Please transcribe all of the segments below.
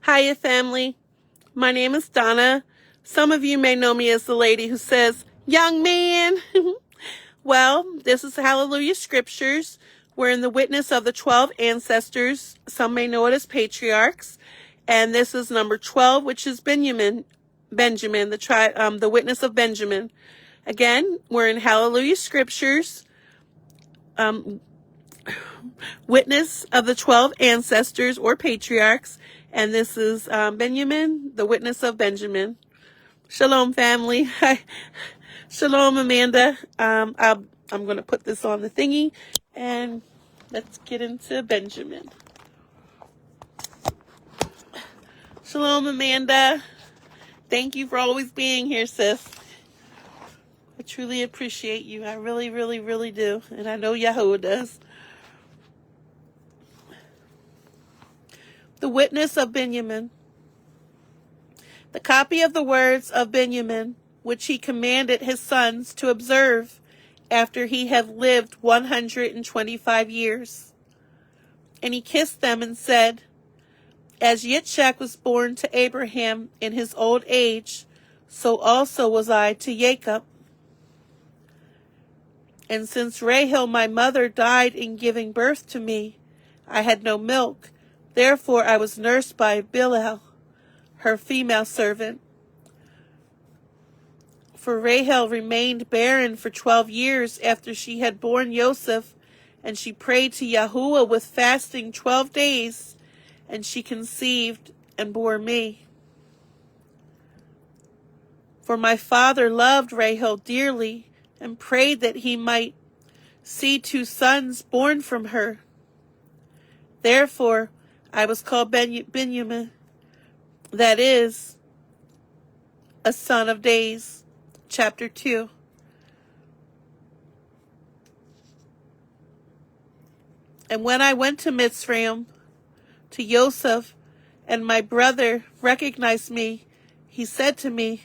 Hiya, family. My name is Donna. Some of you may know me as the lady who says, "Young man." Well, this is HalleluYah Scriptures. We're in the witness of the 12 ancestors. Some may know it as Patriarchs. And this is number 12, which is Benjamin, the witness of Benjamin. Again, we're in HalleluYah Scriptures. Witness of the 12 ancestors or patriarchs, and this is Benjamin, the witness of Benjamin. Shalom, family. Hi. Shalom, Amanda. I'm going to put this on the thingy, and let's get into Benjamin. Shalom, Amanda. Thank you for always being here, sis. I truly appreciate you. I really, really, really do, and I know Yahweh does. The witness of Benjamin. The copy of the words of Benjamin, which he commanded his sons to observe after he had lived 125 years. And he kissed them and said, "As Yitzchak was born to Abraham in his old age, so also was I to Jacob. And since Rahel my mother died in giving birth to me, I had no milk. Therefore I was nursed by Bilhah, her female servant. For Rahel remained barren for 12 years after she had borne Joseph, and she prayed to Yahuwah with fasting 12 days, and she conceived and bore me. For my father loved Rahel dearly, and prayed that he might see 2 sons born from her. Therefore I was called Binyamin, that is, a son of days." Chapter 2. And when I went to Mitzrayim, to Joseph, and my brother recognized me, he said to me,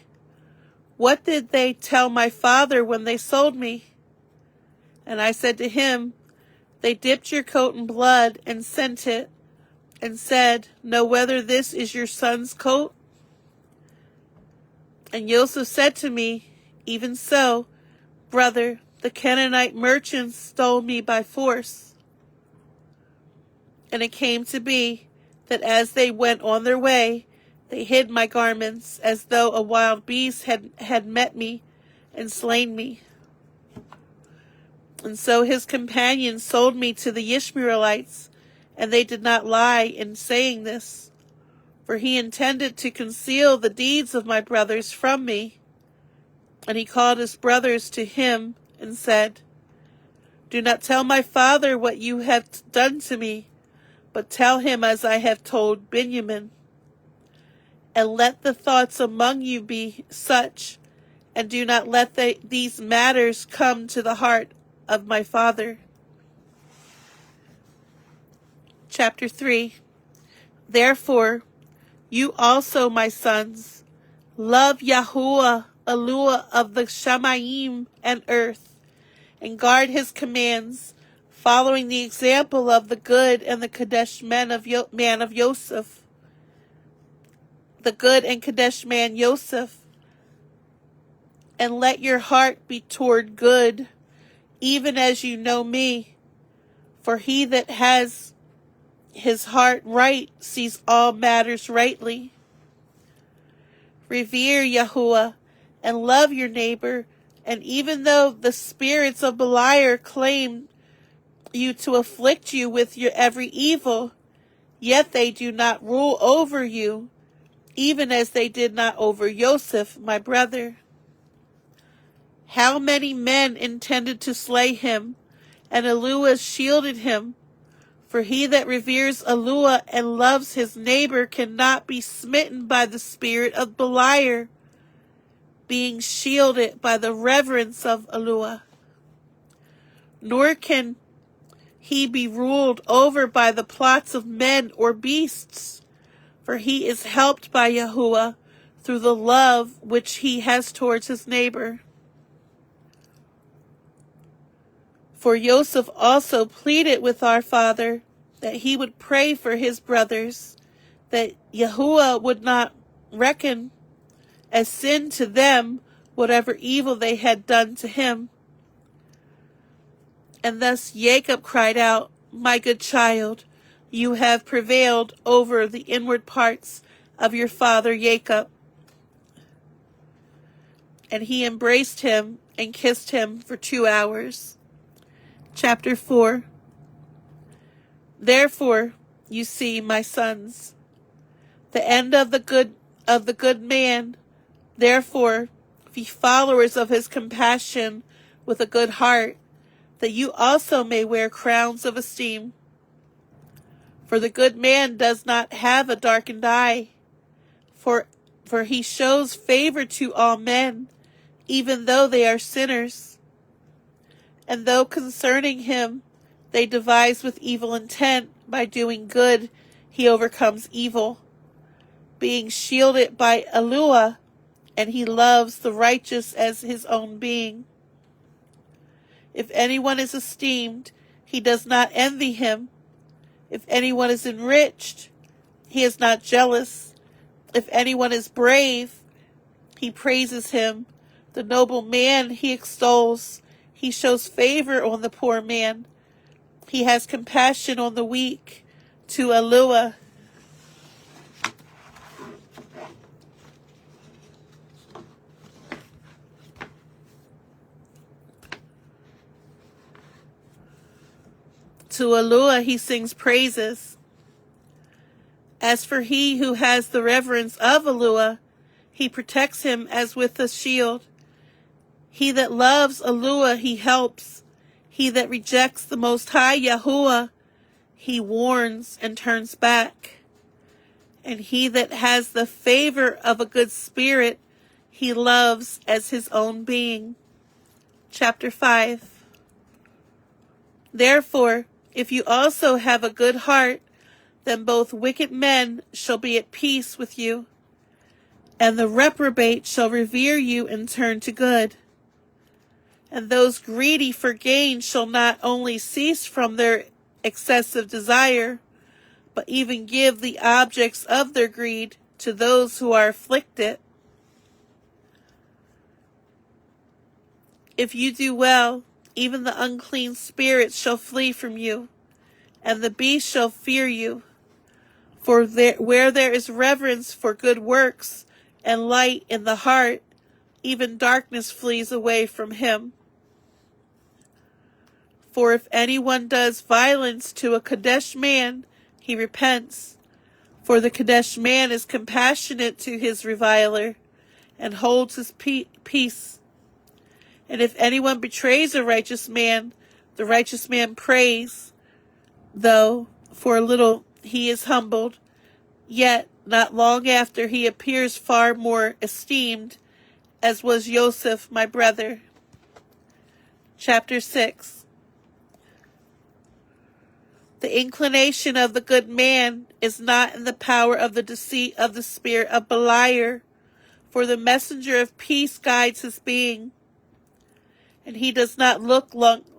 "What did they tell my father when they sold me?" And I said to him, "They dipped your coat in blood and sent it, and said, 'Know whether this is your son's coat?' And Joseph said to me, 'Even so, brother, the Canaanite merchants stole me by force.' And it came to be that as they went on their way, they hid my garments, as though a wild beast had met me and slain me. And so his companions sold me to the Ishmaelites, and they did not lie in saying this, for he intended to conceal the deeds of my brothers from me. And he called his brothers to him and said, 'Do not tell my father what you have done to me, but tell him as I have told Benjamin. And let the thoughts among you be such, and do not let these matters come to the heart of my father.'" Chapter 3. Therefore, you also, my sons, love Yahuwah, Eluah of the Shamayim and earth, and guard his commands, following the example of the good and the Kadesh man of Yosef. The good and Kadesh man Yosef. And let your heart be toward good, even as you know me. For he that has his heart right sees all matters rightly. Revere Yahuwah and love your neighbor, and even though the spirits of Beliar claim you to afflict you with your every evil, yet they do not rule over you, even as they did not over Joseph, my brother. How many men intended to slay him, and Eluah shielded him? For he that reveres Eluah and loves his neighbor cannot be smitten by the spirit of Beliar, being shielded by the reverence of Eluah. Nor can he be ruled over by the plots of men or beasts, for he is helped by Yahuwah through the love which he has towards his neighbor. For Joseph also pleaded with our father that he would pray for his brothers, that Yahuwah would not reckon as sin to them whatever evil they had done to him. And thus Jacob cried out, "My good child, you have prevailed over the inward parts of your father Jacob." And he embraced him and kissed him for 2 hours. Chapter 4. Therefore, you see, my sons, the end of the good man. Therefore, be followers of his compassion with a good heart, that you also may wear crowns of esteem. For the good man does not have a darkened eye, for he shows favor to all men, even though they are sinners. And though concerning him they devise with evil intent, by doing good he overcomes evil, being shielded by HalleluYah, and he loves the righteous as his own being. If anyone is esteemed, he does not envy him. If anyone is enriched, he is not jealous. If anyone is brave, he praises him. The noble man he extols. He shows favor on the poor man. He has compassion on the weak. To HalleluYah. To HalleluYah he sings praises. As for he who has the reverence of HalleluYah, he protects him as with a shield. He that loves HalleluYah he helps. He that rejects the Most High Yahuwah, he warns and turns back. And he that has the favor of a good spirit, he loves as his own being. Chapter 5. Therefore, if you also have a good heart, then both wicked men shall be at peace with you, and the reprobate shall revere you and turn to good. And those greedy for gain shall not only cease from their excessive desire, but even give the objects of their greed to those who are afflicted. If you do well, even the unclean spirits shall flee from you, and the beast shall fear you. For where there is reverence for good works and light in the heart, even darkness flees away from him. For if anyone does violence to a Kadesh man, he repents. For the Kadesh man is compassionate to his reviler, and holds his peace. And if anyone betrays a righteous man, the righteous man prays, though for a little he is humbled, yet not long after he appears far more esteemed, as was Joseph my brother. Chapter 6. The inclination of the good man is not in the power of the deceit of the spirit of Beliar, for the messenger of peace guides his being. And he does not look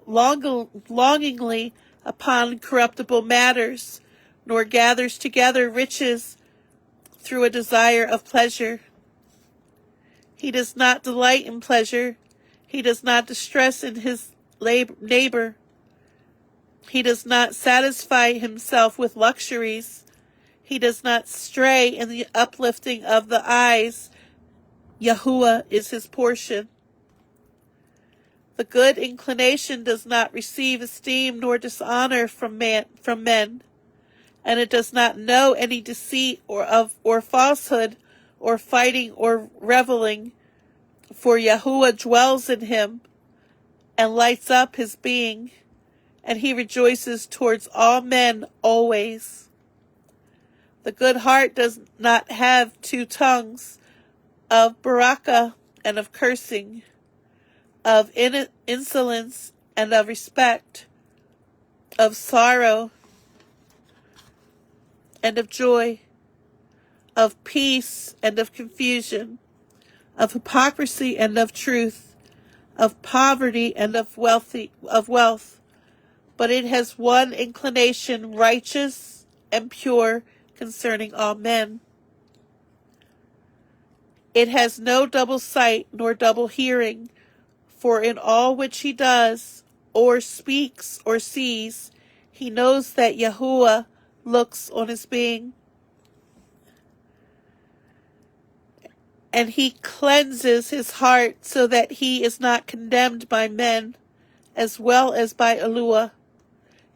longingly upon corruptible matters, nor gathers together riches through a desire of pleasure. He does not delight in pleasure. He does not distress in his neighbor. He does not satisfy himself with luxuries. He does not stray in the uplifting of the eyes. Yahuwah is his portion. The good inclination does not receive esteem nor dishonor from men, and it does not know any deceit or falsehood or fighting or reveling, for Yahuwah dwells in him and lights up his being, and he rejoices towards all men always. The good heart does not have 2 tongues, of barakah and of cursing, of insolence and of respect, of sorrow and of joy, of peace and of confusion, of hypocrisy and of truth, of poverty and of wealth. But it has one inclination, righteous and pure, concerning all men. It has no double sight nor double hearing, for in all which he does, or speaks, or sees, he knows that Yahuwah looks on his being. And he cleanses his heart so that he is not condemned by men, as well as by HalleluYah.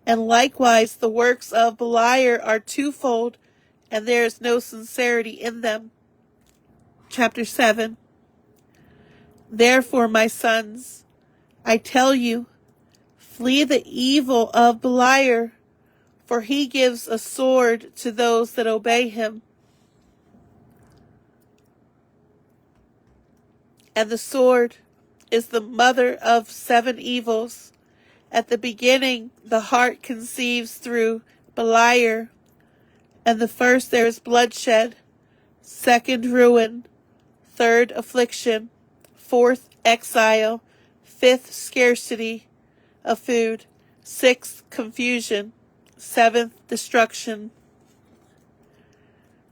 And likewise the works of Beliar are twofold, and there is no sincerity in them. Chapter 7. Therefore, my sons, I tell you, flee the evil of Beliar, for he gives a sword to those that obey him. And the sword is the mother of 7 evils. At the beginning, the heart conceives through Beliar, and the first there is bloodshed, second ruin, third affliction, fourth exile, fifth scarcity of food, sixth confusion, seventh destruction.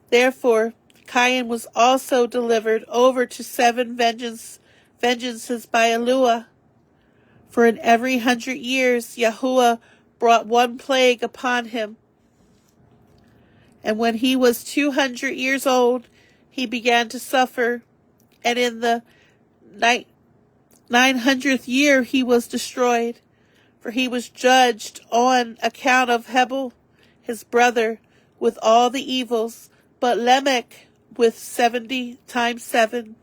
Therefore, Cain was also delivered over to 7 vengeances by HalleluYah. For in every 100 years Yahuwah brought 1 plague upon him. And when he was 200 years old, he began to suffer, and in the 900th year he was destroyed, for he was judged on account of Hebel, his brother, with all the evils, but Lamech with 70 times 7.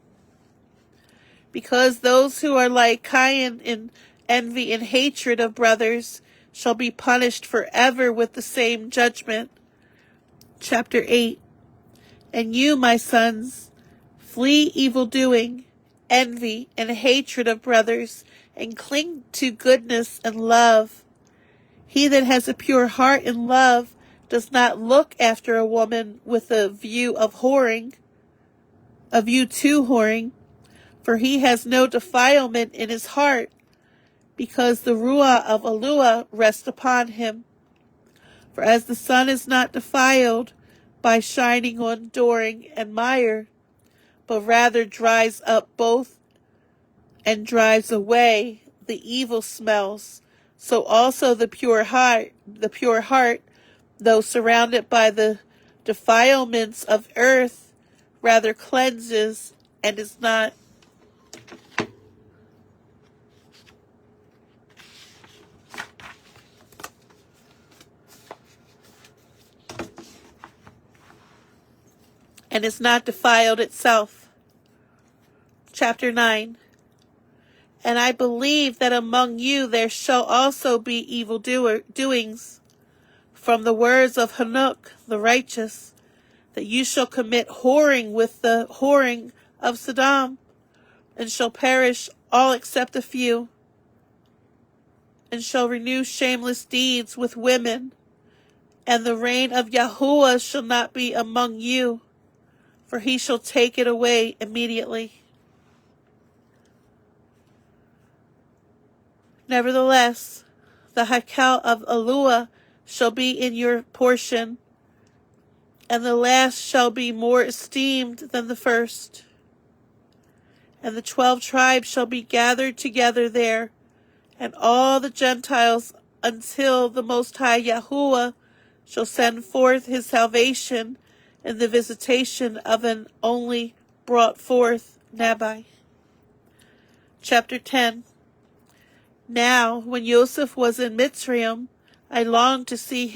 Because those who are like Cain in envy and hatred of brothers shall be punished forever with the same judgment. Chapter 8. And you, my sons, flee evildoing, envy, and hatred of brothers, and cling to goodness and love. He that has a pure heart in love does not look after a woman with a view to whoring, for he has no defilement in his heart, because the Ruah of HalleluYah rests upon him. For as the sun is not defiled by shining on doring and mire, but rather dries up both and drives away the evil smells, so also the pure heart, though surrounded by the defilements of earth, rather cleanses and is not defiled itself. Chapter 9. And I believe that among you there shall also be evil doings, from the words of Hanok the righteous, that you shall commit whoring with the whoring of Sodom, and shall perish all except a few, and shall renew shameless deeds with women, and the reign of Yahuwah shall not be among you, for he shall take it away immediately. Nevertheless, the Hakel of HalleluYah shall be in your portion, and the last shall be more esteemed than the first. And the 12 tribes shall be gathered together there, and all the Gentiles, until the Most High Yahuwah shall send forth his salvation in the visitation of an only brought forth Nabai. Chapter 10. Now, when Joseph was in Mitzrayim, I longed to see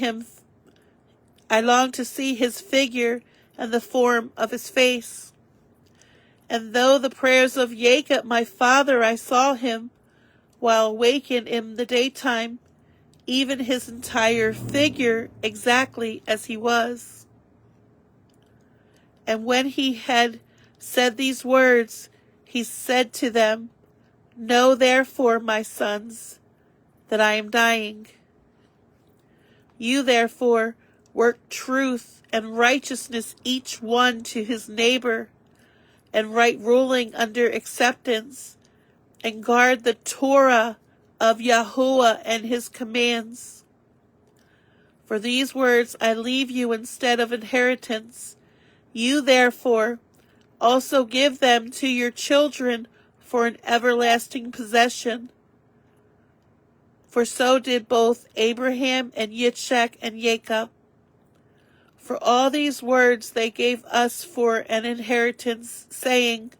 his figure and the form of his face. And though the prayers of Jacob my father I saw him, while awakened in the daytime, even his entire figure exactly as he was. And when he had said these words, he said to them, Know therefore, my sons, that I am dying. You therefore work truth and righteousness each one to his neighbor, and right ruling under acceptance, and guard the Torah of Yahuwah and his commands. For these words I leave you instead of inheritance. You therefore also give them to your children for an everlasting possession. For so did both Abraham and Yitzchak and Jacob. For all these words they gave us for an inheritance, saying,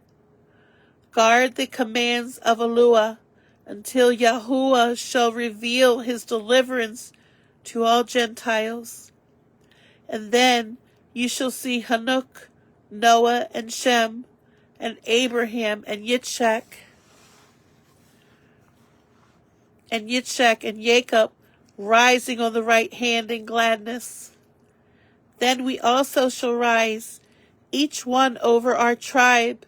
Guard the commands of HalleluYah, until Yahuwah shall reveal his deliverance to all Gentiles. And then you shall see Hanuk, Noah, and Shem, and Abraham, and Yitzchak, and Jacob rising on the right hand in gladness. Then we also shall rise, each one over our tribe,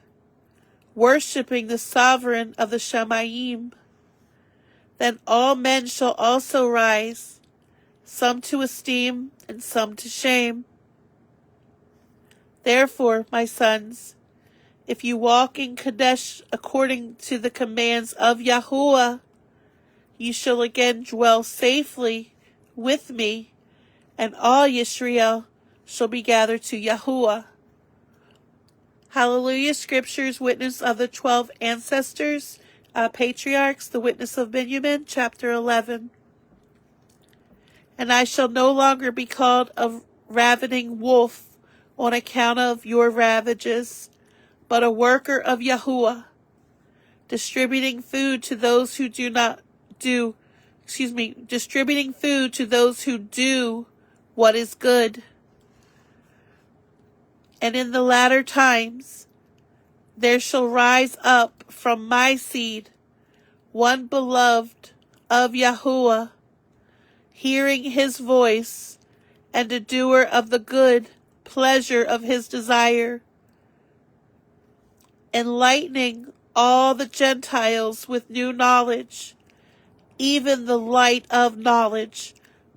worshipping the sovereign of the Shamayim. Then all men shall also rise, some to esteem and some to shame. Therefore, my sons, if you walk in Kadesh according to the commands of Yahuwah, you shall again dwell safely with me, and all Yisrael shall be gathered to Yahuwah. HalleluYah Scriptures, Witness of the 12 Ancestors, Patriarchs, the Witness of BINYAMIN, chapter 11. And I shall no longer be called a ravening wolf on account of your ravages, but a worker of Yahuwah, distributing food to those who distributing food to those who do what is good. And in the latter times there shall rise up from my seed one beloved of Yahuwah, hearing his voice, and a doer of the good pleasure of his desire, enlightening all the Gentiles with new knowledge, even the light of knowledge,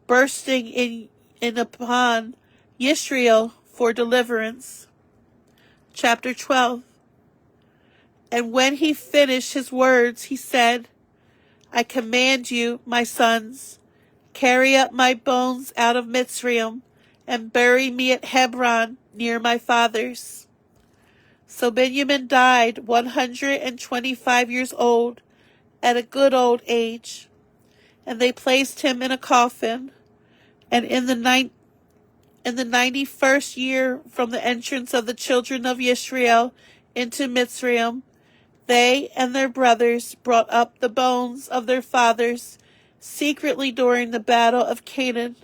bursting in upon Yisrael for deliverance. Chapter 12. And when he finished his words, he said, I command you, my sons, carry up my bones out of Mitzrayim, and bury me at Hebron near my fathers. So BINYAMIN died 125 years old, at a good old age, and they placed him in a coffin. And in the 91st year from the entrance of the children of Yisrael into Mitzrayim, they and their brothers brought up the bones of their fathers secretly during the battle of Canaan,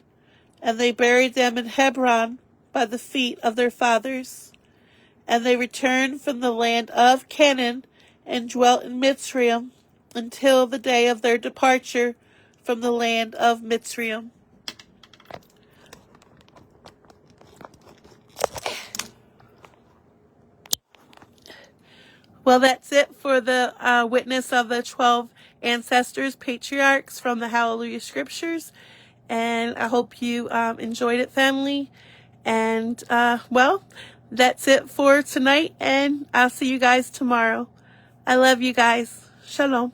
and they buried them in Hebron by the feet of their fathers. And they returned from the land of Canaan and dwelt in Mitzrayim until the day of their departure from the land of Mitzrayim. Well, that's it for the witness of the 12 ancestors, patriarchs from the HalleluYah Scriptures. And I hope you enjoyed it, family. And, well, that's it for tonight. And I'll see you guys tomorrow. I love you guys. Shalom.